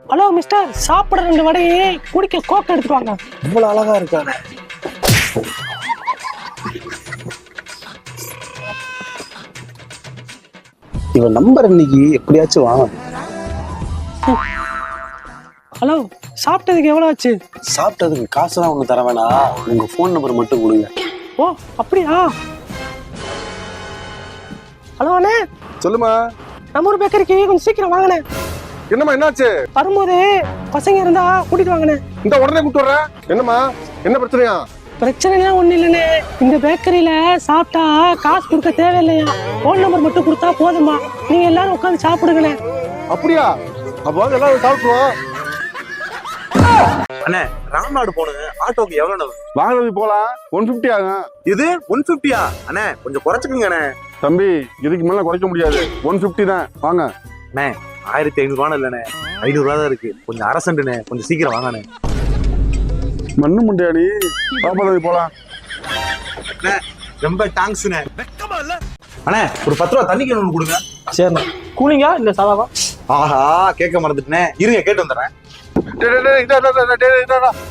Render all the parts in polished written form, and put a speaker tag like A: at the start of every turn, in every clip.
A: Hello mister, சாப்பிட 2 வடையே குடிக்க Coke எடுத்துட்டு வாங்க.
B: இவ்வளவு அழகா இருக்கானே. இவன் நம்பர் இன்னைக்கு எப்படியாச்சும் வாங்க.
A: ஹலோ, சாப்பிட்டதுக்கு எவ்வளவு ஆச்சு?
B: சாப்பிட்டதுக்கு காசுலாம் ஒண்ணு தர வேணாம், உங்க போன் நம்பர் மட்டும் கொடுங்க.
A: ஓ அப்படியா? ஹலோ அண்ணே.
C: சொல்லுமா.
A: நம்ம ஊர் பேக்கரிக்கு கொஞ்சம் சீக்கிரம் வாங்கண்ணே.
C: என்னம்மா என்னாச்சு?
A: வரும்போது பசங்க இருந்தா கூட்டிட்டு வாங்கண்ணே.
C: இந்த உடனே கூட்டு வர்றேன். என்னம்மா என்ன பிரச்சனையா?
A: பிரச்சனைலாம் ஒண்ணு இல்லைண்ணே. இந்த பேக்கரியில சாப்பிட்டா காசு கொடுக்க தேவையில்லையா, போன் நம்பர் மட்டும் கொடுத்தா போதுமா. நீங்க எல்லாரும் உட்காந்து சாப்பிடுங்கண்ணே.
C: அப்படியா? அப்ப வாங்க எல்லாரும் சாப்பிடுவோம்.
D: அண்ணே, ராம்நாடு போனுங்க. ஆட்டோக்கு எவ்வளவு?
C: வாங்க போலாம். 150 ஆகும்.
D: இது 150யா? அண்ணே கொஞ்சம் குறைச்சுக்குங்க அண்ணே.
C: தம்பி, இதுக்கு மேல குறைக்க முடியாது. 150 தான். வாங்க
D: அண்ணே. 1500 இல்லண்ணே, 500 தான் இருக்கு. கொஞ்சம் அரசண்டுண்ணே, கொஞ்சம் சீக்கிரம் வாங்கண்ணே.
C: மண்ணு முண்டியாடி. பாப்பா போலாம்.
D: அண்ணே ரொம்ப தேங்க்ஸ்ண்ணே. அண்ணே ஒரு 10 ரூபா தண்ணி கேன் ஒன்று கொடுங்க.
A: சரிண்ணே. கூலிங்கா இல்ல சாதாவா?
D: ஆஹா, கேட்க மறந்துட்டேனே. இருங்க கேட்டு வந்துடுறேன்.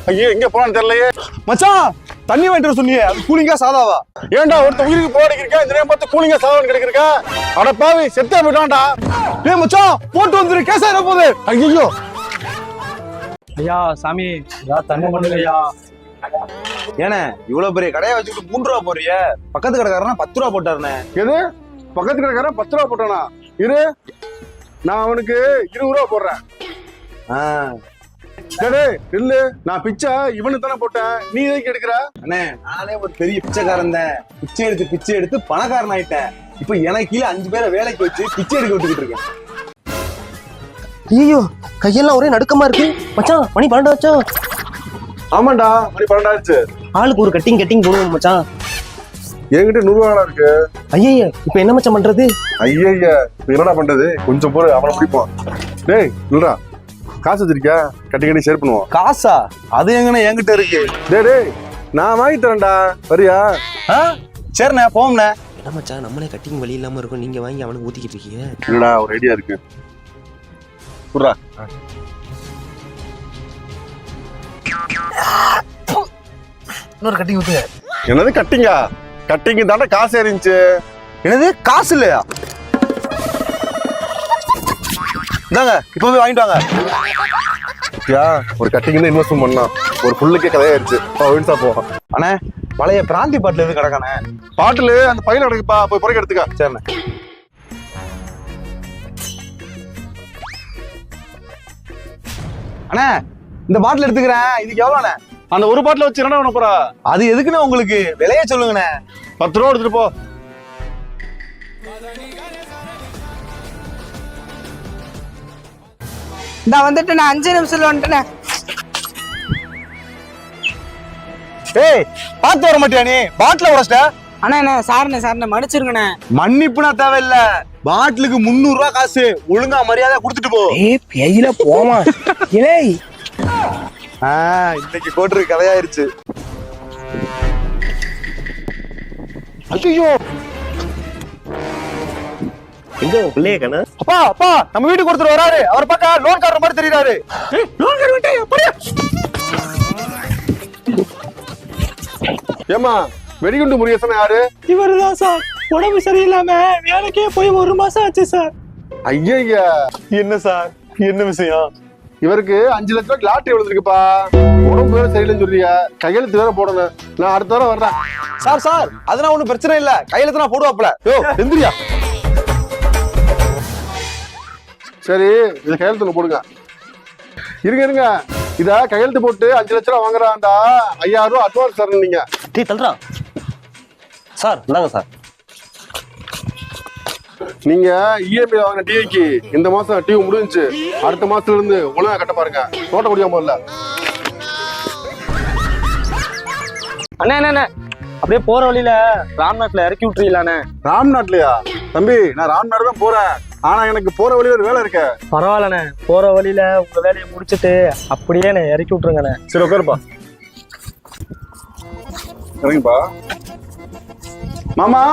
C: ஐயோ, எங்க போனான்னு தெரியலையே.
D: மச்சான், தண்ணி வாங்கிட்டு சொன்னீங்க, அது கூலிங்கா சாதாவா?
C: ஏன்டா ஒருத்த உயிருக்கு போராடிக்கிறா, இந்த நேரம் பார்த்து கூலிங்கா சாதம் கிடைக்கிறா? அட பாவி, செத்தா போயிட்டான்டா.
D: ஏய் மச்சான், போட்டு வந்துரு, கேஸ் ஆயிட போகுது.
C: ஐயோ
A: ஐயா சாமி, தண்ணி பண்ணுங்கய்யா.
D: ஏண்ணே இவ்வளவு பெரிய கடையை வச்சுக்கிட்டு 3 ரூபா போடுறிய? பக்கத்து கடைக்காரனா 10 ரூபா போட்டாருண்ணே.
C: எது? பக்கத்து கடைக்காரன் 10 ரூபா போட்டானா? இரு, நான் அவனுக்கு 20 ரூபா போடுறேன். இல்லு, நான் பிச்சை இவனுக்கு தானே போட்டேன், நீ எதுக்கு எடுக்கிற?
D: அண்ணே, நானே ஒரு பெரிய பிச்சைக்காரன் தான். பிச்சை எடுத்து பணக்காரன் ஆயிட்டேன். இப்ப எனக்கு கீழே 5 பேரை வேலைக்கு வச்சு பிச்சை எடுக்க விட்டுக்கிட்டு இருக்கேன்.
B: ஐயோ, கையெல்லாம் ஒரே நடுக்கமா இருக்கு. மச்சான், மணி 12 ஆச்சோ?
C: ஆமாண்டா, மணி 12 ஆச்சு.
B: ஆளுக்கு ஒரு கட்டிங் போடுவோம் மச்சான்.
C: என்கிட்ட 100 ரூபா இருக்கு.
B: ஐயா, இப்ப என்ன மச்சான் பண்றது?
C: ஐயா, என்னடா பண்றது? கொஞ்சம் போற, அவனை பிடிப்போம். டேய் இல்லடா, காசு வச்சிருக்கா? கட்டி ஷேர் பண்ணுவோம்.
D: காசா? அது எங்கண்ணே என்கிட்ட இருக்கு.
C: டேய் நான் வாங்கி தரேன்டா, வரியா?
D: சரிண்ணே, போம்ண்ணே.
B: என்ன மச்சான், நம்மளே கட்டிங் வழி இல்லாம இருக்கும், நீங்க வாங்கி அவனுக்கு ஊத்திக்கிட்டு இருக்கீங்க.
C: இல்லடா, ஒரு ஐடியா இருக்கு. புர்ரா.
B: இன்னொரு கட்டிங் ஊத்துங்க.
C: என்னது கட்டிங்கா? கட்டிங்க தாண்டா காசு ஏறிச்சு.
D: என்னது காசு இல்லையா? இந்தாங்க, இப்பவே வாங்கிட்டு வாங்க.
C: ஒரு கட்டிங் இன்வெஸ்ட்மெண்ட் பண்ணலாம், ஒரு ஃபுல்லுக்கே கதையாயிருச்சு. போவோம்.
D: அண்ணே, பழைய பிராந்தி பாட்டில் எது கிடக்கானே?
C: பாட்டிலு அந்த பையில கிடக்குப்பா, போய் புறக்க எடுத்துக்க.
D: சரிண்ணே. அண்ணே, இந்த பாட்டில் எடுத்துக்கிறேன். இதுக்கு எவ்வளோண்ணே?
C: அந்த ஒரு பாட்டில வச்சு என்ன பண்ண போறா?
D: அது எதுக்குண்ணே உங்களுக்கு? விலைய சொல்லுங்கண்ணே.
C: 10 ரூபா எடுத்துட்டு போ.
E: நான் வந்துட்டு, நான் 5 நிமிஷத்துல வந்துட்டேனே.
D: ஏய், பார்த்து வர மாட்டியா நீ? பாட்டில உடச்சிட்ட.
E: அண்ணா சாரிண்ணே மன்னிச்சிருங்கண்ணே.
D: மன்னிப்புனா தேவையில்ல. பாட்டிலுக்கு 300 ரூபா காசு. ஒழுங்கா மரியாதை கொடுத்துட்டு போ.
B: பேயில போமா. இலை
D: இன்னைக்கு கோட்டு கதையாயிருச்சு.
C: ஐயோ,
B: எங்க பிள்ளைய கண்ணா?
D: அப்பா, நம்ம வீட்டுக்கு ஒருத்தர் வராரு. அவர் பக்கம் லோன் காரர் மாதிரி தெரியுறாரு.
C: ஏமா வெடிகுண்டு முருகேசன் யாரு?
A: இவருதான் சார். உடம்பு சரியில்லாம வேலைக்கே போய் 1 மாசம் ஆச்சு சார்.
C: ஐயா,
D: என்ன சார், என்ன விஷயம்?
C: இவருக்கு 5 லட்சம் ரூபாய் லாட்டரி விழுந்திருக்குப்பா. உடம்பு வேற சரியில்லைன்னு சொல்றியா? கையெழுத்து வேற போடணும். நான் அடுத்த வாரம் வர்றேன்.
D: சார் அதெல்லாம் ஒண்ணும் பிரச்சனை இல்ல. கையெழுத்து நான் போடுவாப்ல.
C: எந்திரியா. சரி, இதை கையெழுத்துல போடுங்க. இருங்க, இத கையெழுத்து போட்டு 5 லட்சம் ரூபாய் வாங்குறான்டா. 5000 ரூபாய் அட்வான்ஸ் தரணும் நீங்க.
B: டீ தல்றா சார். இந்தாங்க சார்.
C: நீங்க இஎம்ஐ வாங்கின டிவிக்கு இந்த மாசம் டிவி முடிஞ்சுச்சு. அடுத்த மாசத்துல இருந்து ஒழுங்கா கட்ட பாருங்க. தோட்ட முடியாம இல்ல.
A: அண்ணே, அப்படியே போற வழியில ராம்நாட்ல இறக்கி விட்டுறீங்களாண்ணே?
C: ராம்நாட்லயா? தம்பி, நான் ராம்நாடு தான் போறேன். ஆனா எனக்கு போற வழியில ஒரு வேலை இருக்க.
A: பரவாயில்லண்ணே, போற வழியில உங்க வேலையை முடிச்சுட்டு அப்படியே இறக்கி விட்டுருங்கண்ணே.
C: சரி, உட்காருப்பா. இறங்குப்பா. மாமா,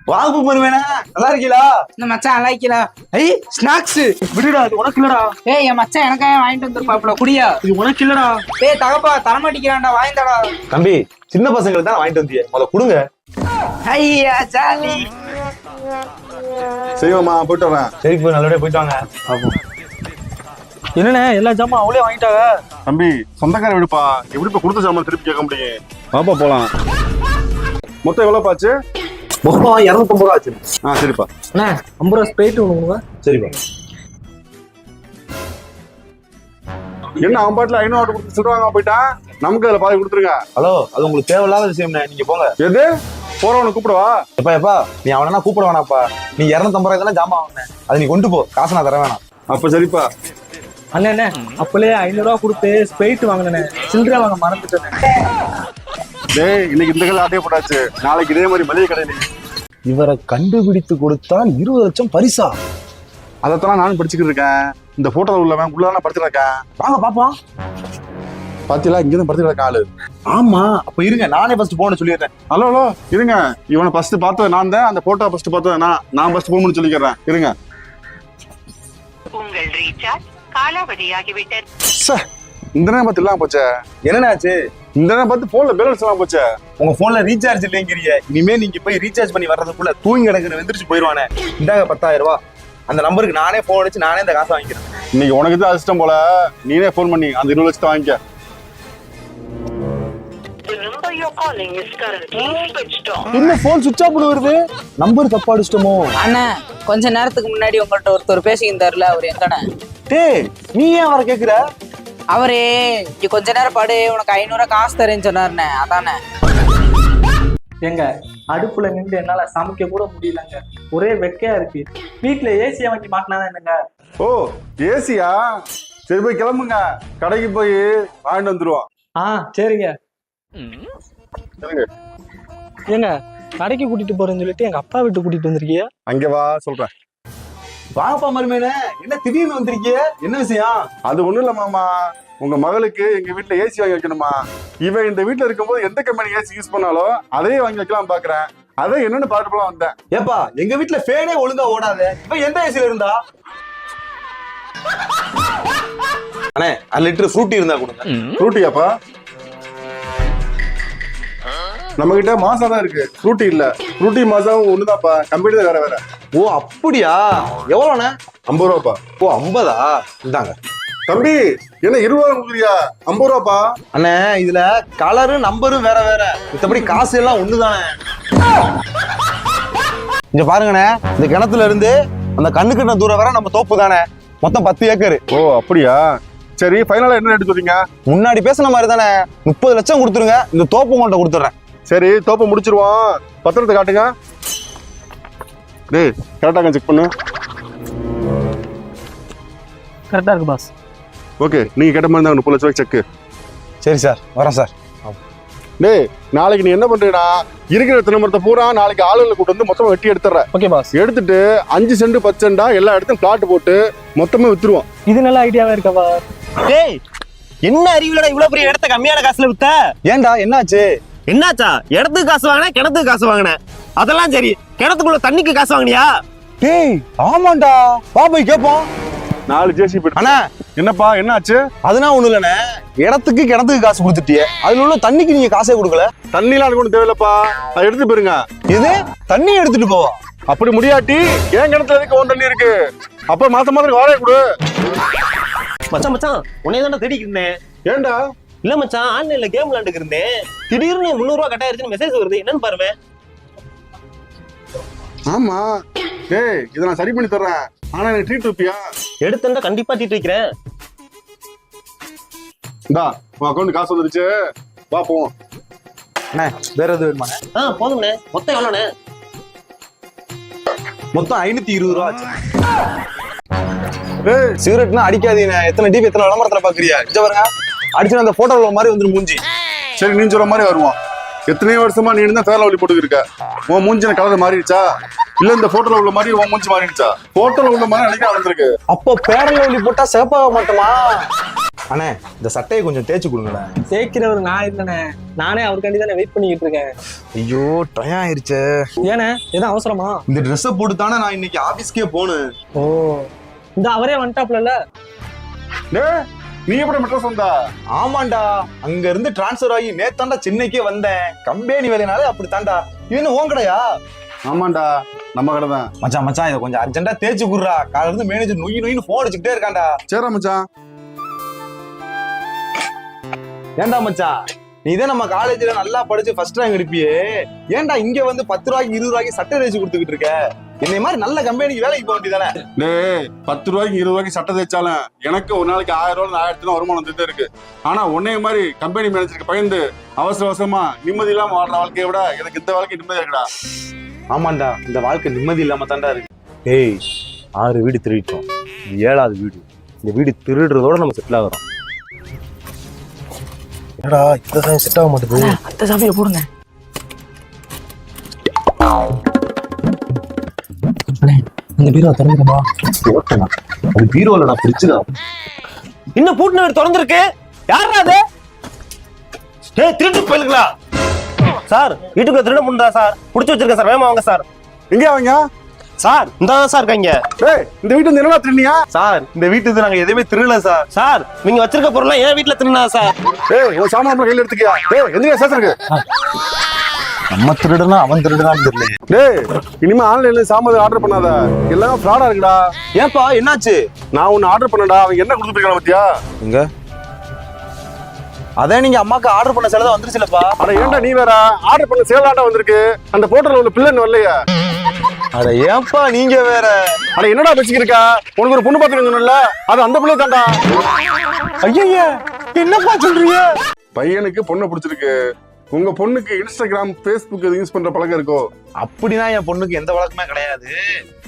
D: வாங்க மருமேனா, நல்லா இருக்கீங்களா?
E: இந்த மச்சான் அழைக்கல. ஐ ஸ்நாக்ஸ்.
A: விடுடா, இது உனக்கு இல்லடா.
E: ஏய் என் மச்சான் எனக்காக வாங்கிட்டு வந்திருப்பா இப்ப குடியா.
A: இது உனக்கு இல்லடா.
E: ஏய் தகப்பா தரமாட்டிக்கிறான்டா வாங்கிட்டடா.
D: தம்பி, சின்ன பசங்களுக்கு தான் வாங்கிட்டு வந்தீங்க, முத கொடுங்க.
E: ஐயா சாலி.
C: சரி மாமா, போயிட்டு வரேன்.
D: சரி, போய் நல்லபடியா போயிட்டு வாங்க.
A: என்னண்ணே எல்லா ஜாமான் அவளே வாங்கிட்டாங்க.
C: தம்பி, சொந்தக்கார விடுப்பா, எப்படி இப்ப கொடுத்த சாமான் திருப்பி கேட்க முடியும்? பாப்பா போலாம். மொத்தம் எவ்வளவு பாச்சு?
D: மொத்தம் 250 ரூபா ஆச்சு.
C: சரிப்பா.
A: அண்ணே 50 ரூபா ஸ்ப்ரைட் ஒண்ணுங்க.
D: சரிப்பா.
C: என்ன அவன் பாட்டுல 500 கொடுத்து சொல்றாங்க போயிட்டான், நமக்கு அதுல பாதி கொடுத்துருங்க.
D: ஹலோ, அது உங்களுக்கு தேவையில்லாத விஷயம்ண்ணே, நீங்க போங்க.
C: எது போறவனை கூப்பிடவா?
D: எப்பா நீ அவனா கூப்பிட வேணாப்பா. நீ 250 ரூபாய் தானே ஜாமான் வாங்கினேன், அது நீ கொண்டு போ, காசு நான் தர வேணாம்.
C: அப்ப சரிப்பா.
A: அண்ணே அப்பலே 500 ரூபா கொடுத்து ஸ்ப்ரைட் வாங்கினேன், சில்லறை வாங்க மறந்துட்டேன்.
C: டேய், இன்னைக்கு இந்த கல்ல ஆட்டையே போட்டாச்சு, நாளைக்கு இதே மாதிரி மளிகை கடையில.
D: இவரை கண்டுபிடித்து கொடுத்தால் 20 லட்சம் பரிசா.
C: அதைத்தான் நானும் படிச்சுக்கிட்டு இருக்கேன். இந்த போட்டோல உள்ளவன் உள்ளதான் படுத்துட்டு இருக்கேன்.
D: வாங்க பாப்போம்.
C: பாத்தீங்களா, இங்கதான் படுத்துட்டு இருக்க ஆளு.
D: ஆமா, அப்ப இருங்க, நானே ஃபர்ஸ்ட் போன்னு சொல்லிடுறேன்.
C: ஹலோ இருங்க, இவனை ஃபர்ஸ்ட் பார்த்தது நான் தான், அந்த போட்டோ ஃபர்ஸ்ட் பார்த்தது நான் ஃபர்ஸ்ட் போகணும்னு சொல்லிக்கிறேன். இருங்க.
F: உங்கள் ரீசார்ஜ் காலாவதியாகிவிட்டது.
C: இந்த நேரம் பார்த்து இல்லாம போச்சே.
D: என்னன்னாச்சு?
C: இந்த நேரம் பார்த்து போன்ல பேலன்ஸ் எல்லாம் போச்சே.
D: உங்க போன்ல ரீசார்ஜ் இல்லைங்கிறீங்க. இனிமே நீங்க போய் ரீசார்ஜ் பண்ணி வர்றதுக்குள்ள தூங்கி கிடக்குற வெந்திரிச்சு போயிடுவானே. இந்தாங்க 10,000 ரூபாய். அந்த நம்பருக்கு நானே போன் அடிச்சு நானே இந்த காசை வாங்கிக்கிறேன்.
C: இன்னைக்கு உனக்கு தான் அதிர்ஷ்டம் போல, நீனே போன் பண்ணி அந்த 20 லட்சத்தை வாங்கிக்க.
F: The number you're calling is currently switched off.
D: என்ன போன் சுவிட்ச் ஆஃப் வருது? நம்பர் தப்பா அடிச்சிட்டோமோ?
E: அண்ணா கொஞ்ச நேரத்துக்கு முன்னாடி உங்கள்ட்ட ஒருத்தர் பேசிக்கிட்டாருல, அவர் எங்கண்ணே?
D: டேய், நீ ஏன் அவரை கேக்குற?
E: அவரே இங்க கொஞ்ச நேரம் பாடு, உனக்கு 500 ரூபாய் காசு தரேன்னு சொன்னாருண்ணே, அதானே.
A: எங்க அடுப்புல நின்று என்னால சமைக்க கூட முடியலங்க, ஒரே வெக்கையா இருக்கு. வீட்டுல ஏசியை வாங்கி மாட்டினாதான் என்னங்க.
C: ஓ, ஏசியா? சரி போய் கிளம்புங்க, கடைக்கு போய் வாங்கிட்டு வந்துருவோம்.
A: சரிங்க.
C: சரிங்க.
A: ஏங்க கடைக்கு கூட்டிட்டு போறேன்னு சொல்லிட்டு எங்க அப்பா வீட்டு கூட்டிட்டு வந்திருக்கியா?
C: அங்க வா சொல்றேன்.
D: வாங்கப்பா மருமேனே, என்ன திடீர்னு வந்திருக்கீங்க? என்ன விஷயம்?
C: அது ஒண்ணும் இல்ல மாமா, உங்க மகளுக்கு எங்க வீட்டுல ஏசி வாங்கி வைக்கணுமா. இவன் இந்த வீட்டுல இருக்கும்போது எந்த கம்பெனி ஏசி யூஸ் பண்ணாலும் அதே வாங்கி வைக்கலாம் பாக்குறேன். அதான் என்னன்னு பாத்துட்டு போலாம் வந்தேன்.
D: ஏப்பா, எங்க வீட்டுல ஃபேனே ஒழுங்கா ஓடாது, இப்ப எந்த ஏசில இருந்தா? அண்ணே, 1 லிட்டர் ஃப்ரூட்டி இருந்தா கொடுங்க.
C: ஃப்ரூட்டியாப்பா? நம்ம கிட்ட மாசா தான் இருக்கு, ஃப்ரூட்டி இல்ல. ஃப்ரூட்டி மாசாவும் ஒண்ணுதான்ப்பா, கம்பெனி தான் வேற வேற.
D: ஓ அப்படியா? எவ்வளோண்ணே?
C: 50 ரூபாப்பா.
D: ஓ 50ஆ? இந்தாங்க.
C: தம்பி, என்ன 20 ரூபா கொடுக்குறியா? 50 ரூபாப்பா.
D: அண்ணே, இதுல கலரும் நம்பரும் வேற வேற, மத்தபடி காசு எல்லாம் ஒண்ணுதானே. இங்க பாருங்கண்ணே, இந்த கிணத்துல இருந்து அந்த கண்ணு கண்ண தூரம் வர நம்ம தோப்பு தானே, மொத்தம் 10 ஏக்கர்.
C: ஓ அப்படியா? சரி, ஃபைனலா என்ன ரேட் சொல்றீங்க?
D: முன்னாடி பேசின மாதிரி தானே, 30 லட்சம் கொடுத்துருங்க, இந்த தோப்பு உங்கள்கிட்ட கொடுத்துட்றேன்.
C: சரி, தோப்பை முடிச்சிருவோம், பத்திரத்தை காட்டுங்க. டேய், கரெக்டாக செக் பண்ணு.
A: கரெக்டா இருக்கு பாஸ்.
C: ஓகே, நீங்க கேட்ட மாதிரி தான் 30 லட்சம் ரூபாய் செக்கு.
D: சரி சார், வரேன் சார்.
C: டேய், நாளைக்கு நீ என்ன பண்றீனா, இருக்கிற தினமரத்தை பூரா நாளைக்கு ஆளுகளை கூட்டு வந்து மொத்தமா வெட்டி எடுத்துற.
A: Okay pass.
C: எடுத்துட்டு 5 சென்ட் 10 சென்டா எல்லா இடத்தையும் பிளாட் போட்டு மொத்தமா வித்துருவோம்.
A: இது நல்ல ஐடியாவா இருக்கா பாஸ்?
G: டேய், என்ன அறிவுலடா இவ்வளவு பெரிய இடத்த கம்மியான காசுல வித்த?
D: ஏன்டா, என்னாச்சு?
G: என்னாச்சா? இடத்துக்கு காசு வாங்கின, கிணத்துக்கு காசு வாங்கின, அதெல்லாம் சரி, கிணத்துக்குள்ள தண்ணிக்கு காசு வாங்கினியா?
D: டேய் ஆமாண்டா, வா போய் கேப்போம்.
C: 4 ஜேசிபி.
D: அண்ணா,
C: என்னப்பா என்னாச்சு?
D: அதெல்லாம் ஒண்ணு இல்லண்ணே, இடத்துக்கு கிணத்துக்கு காசு கொடுத்துட்டியே, அதுல உள்ள தண்ணிக்கு நீங்க காசே கொடுக்கல.
C: தண்ணிலாம் எனக்கு ஒன்றும் தேவையில்லப்பா, அதை எடுத்து போயிருங்க.
D: இது தண்ணி எடுத்துட்டு போவா?
C: அப்படி முடியாட்டி ஏன் கிணத்துல எதுக்கு ஓன் தண்ணி இருக்கு, அப்ப மாசம் மாதம் வாடகை கொடு.
G: மச்சான் மச்சான், உன்னைய தானே தேடிக்கிட்டு இருந்தேன்.
C: ஏன்டா?
G: இல்ல மச்சான், ஆன்லைன்ல கேம் விளையாண்டுக்கு இருந்தேன், திடீர்னு 300 ரூபாய் கட்டாயிருச்சுன்னு மெசேஜ் வருது, என்னன்னு பாருங்க.
C: ஆமா. டேய், இதை நான் சரி பண்ணி தர்றேன், ஆனா எனக்கு ட்ரீட் வைப்பியா?
G: எடுத்தா கண்டிப்பா தீட்டு வைக்கிறேன்.
C: இந்தா, உன் அக்கௌண்ட் காசு வந்துருச்சு, வா போவோம்.
D: அண்ணே, வேற எதுவும் வேணுமாண்ணே?
G: போதுங்கண்ணே. மொத்தம் எவ்வளோண்ணே?
D: மொத்தம் 520 ரூபா ஆச்சு.
C: டேய்,
D: சிகரெட்னா அடிக்காதீங்க, எத்தனை டிவி எத்தனை விளம்பரத்துல பாக்குறியா? இங்க பாருங்க, அடிச்சு அந்த போட்டோல மாதிரி வந்துரு மூஞ்சி.
C: சரி, நீ சொல்ற மாதிரி வருவோம். எத்தனை வருஷமா நீ இருந்தா ஃபேர் லவ்லி போட்டுக்கிட்டு இருக்க, உன் மூஞ்சின கலர் மாறிடுச்சா இல்ல இந்த போட்டோல உள்ள மாதிரி உன் மூஞ்சி மாறிடுச்சா? போட்டோல உள்ள மாதிரி அன்னைக்கு நடந்திருக்கு.
D: அப்போ பேரல் ஒளி போட்டா சேப்பாக மாட்டோமா? அண்ணே இந்த சட்டையை கொஞ்சம் தேய்ச்சி கொடுங்கண்ணே.
A: சேர்க்கிறவர் நான் இல்லைண்ணே, நானே அவருக்காண்டி தானே வெயிட் பண்ணிக்கிட்டு இருக்கேன்.
D: ஐயோ டைம் ஆயிருச்சே.
A: ஏண்ணே எதுவும் அவசரமா?
D: இந்த ட்ரெஸ்ஸை போட்டு தானே நான் இன்னைக்கு ஆபீஸ்க்கே போகணும்.
A: ஓ, இந்த அவரே வந்துட்டாப்ல.
C: டேய், நீ எப்படி மெட்ராஸ் வந்தா?
D: ஆமாண்டா, அங்க இருந்து டிரான்ஸ்ஃபர் ஆகி நேத்தாண்டா சென்னைக்கே வந்தேன். கம்பெனி வேலைனாலே அப்படி தாண்டா. இது உன் கடையா?
C: ஆமாண்டா, நம்ம கடை தான்.
D: மச்சான் இதை கொஞ்சம் அர்ஜென்ட்டா தேய்ச்சி குடுறா. காலையில இருந்து மேனேஜர் நொய்னு போன் அடிச்சுக்கிட்டே இருக்காண்டா.
C: சரிடா மச்சான்.
D: ஏன்டா மச்சான், நீ தான் நம்ம காலேஜ்ல நல்லா படிச்சு ஃபர்ஸ்ட் ரேங்க் எடுப்பியே, ஏன்டா இங்க வந்து 10 ரூபாய்க்கு 20 ரூபாய்க்கு சட்டை தேய்ச்சி கொடுத்துக்கிட்டு இருக்க? என்னை மாதிரி நல்ல கம்பெனிக்கு வேலைக்கு போக வேண்டியதானே?
C: டேய், 10 ரூபாய்க்கு 20 ரூபாய்க்கு சட்டை தேய்ச்சாலும் எனக்கு ஒரு நாளைக்கு 1000 ரூபாய் 1000 வருமானம் வந்துட்டே இருக்கு. ஆனா உன்னைய மாதிரி கம்பெனி மேனேஜருக்கு பயந்து அவசரமா நிம்மதி இல்லாம வாழ்ற வாழ்க்கையை விட எனக்கு இந்த வாழ்க்கை நிம்மதியா இருக்குடா.
D: ஆமாண்டா, இந்த வாழ்க்கை நிம்மதி இல்லாம தாண்டா இருக்கு. ஏய், 6 வீடு திருடிட்டோம், 7வது வீடு. இந்த வீடு திருடுறதோட நம்ம செட்டில் ஆகிறோம். என்னடா இப்பதான் செட் ஆக மாட்டேது.
A: அந்த சாவியை போடுங்க. அந்த பீரோ திறந்துருமா?
D: அது பீரோலடா, ஃப்ரிட்ஜ்ல.
G: இன்னும் பூட்டின வீடு திறந்திருக்கு. யாரா அது? ஏய், திருட்டு போயிருங்களா சார்? வீட்டுக்குள்ள திருட முடியா சார்? புடிச்சு வச்சிருக்கேன் சார், வேகமா வாங்க சார்.
C: எங்க அவங்க
G: சார் இந்த சார் இருக்காங்க.
C: டேய், இந்த வீட்டு வந்து என்னடா திருடியா?
D: சார் இந்த வீட்டுக்கு நாங்க எதுவுமே திருடல சார்.
G: சார் நீங்க வச்சிருக்க பொருள்லாம் என் வீட்டுல திருடினா சார்?
C: டேய், உன் சாமான் கையில எடுத்துக்கியா? டேய், எதுக்கு சேசருக்கு?
D: நம்ம திருடனா அவன் திருடனான்னு தெரியல.
C: டேய், இனிமே ஆன்லைன்ல சாமான் ஆர்டர் பண்ணாத, எல்லாம் ஃப்ராடா இருக்குடா.
D: ஏன்பா என்னாச்சு?
C: நான் ஒன்னு ஆர்டர் பண்ணடா, அவங்க என்ன கொடுத்துருக்காங்க பாத்தியா?
D: எங்க? அதான் நீங்க அம்மாக்கு ஆர்டர் பண்ண சேலை தான் வந்துருச்சுலப்பா.
C: அட ஏன்டா நீ வேற ஆர்டர் பண்ண சேலாட்டா வந்திருக்கு, அந்த போட்டோல உள்ள பிள்ளை வரலையா?
D: அட ஏன்பா நீங்க வேற?
C: அட என்னடா பேசிக்கிருக்கா? உனக்கு ஒரு பொண்ணு பாத்துக்கணும்ல, அது அந்த பிள்ளை தான்டா.
D: ஐயா என்னப்பா சொல்றீங்க?
C: பையனுக்கு பொண்ணை பிடிச்சிருக்கு, உங்க பொண்ணுக்கு இன்ஸ்டாகிராம் ஃபேஸ்புக் யூஸ் பண்ற பழக்கம் இருக்கோ?
D: அப்படின்னா என் பொண்ணுக்கு எந்த வழக்கமே கிடையாது.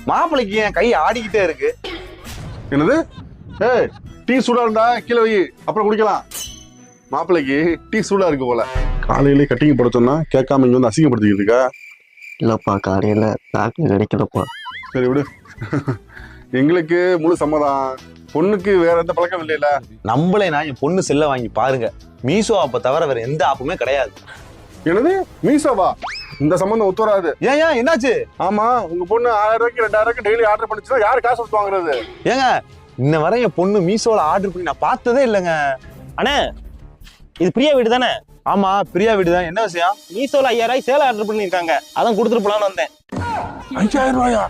D: மாப்பிள்ளைக்கு என் கை ஆடிக்கிட்டே இருக்கு.
C: என்னது? ஏய், டீ சூடா இருந்தா கீழே வை, அப்புறம் குடிக்கலாம். மாப்பிள்ளைக்கு டீ சூடா இருக்கு போல. காலையிலே கட்டிங் போட சொன்னா கேட்காம இங்க வந்து அசிங்கப்படுத்திக்கிட்டு இருக்கா.
B: இல்லப்பா, காலையில பேக்ல கிடைக்கலப்பா.
C: சரி விடு. எங்களுக்கு முழு சம்மதம். பொண்ணுக்கு வேற எந்த பழக்கம் இல்லையில.
D: நம்மளே நான் என் பொண்ணு செல்ல வாங்கி பாருங்க, மீசோ ஆப்பை தவிர வேற எந்த ஆப்புமே கிடையாது.
C: என்னது மீசோவா? இந்த சம்பந்தம் ஒத்து வராது.
D: ஏன் என்னாச்சு?
C: ஆமா, உங்க பொண்ணு 1000 ரூபாய்க்கு 2000 ரூபாய்க்கு டெய்லி ஆர்டர் பண்ணிச்சுன்னா யாரு காசு கொடுத்து வாங்குறது?
D: ஏங்க, இன்ன வரை என் பொண்ணு மீசோல ஆர்டர் பண்ணி நான் பார்த்ததே இல்லைங்க.
G: அண்ணே இது பிரியா வீடு தானே?
D: ஆமா, பிரியா வீடு தான். என்ன விஷயம்?
G: மீசோல 5000 ரூபாய் சேலை ஆர்டர் பண்ணிருக்காங்க, அதான் கொடுத்துட்டு போலான்னு வந்தேன்.
C: 5000 ரூபாயா?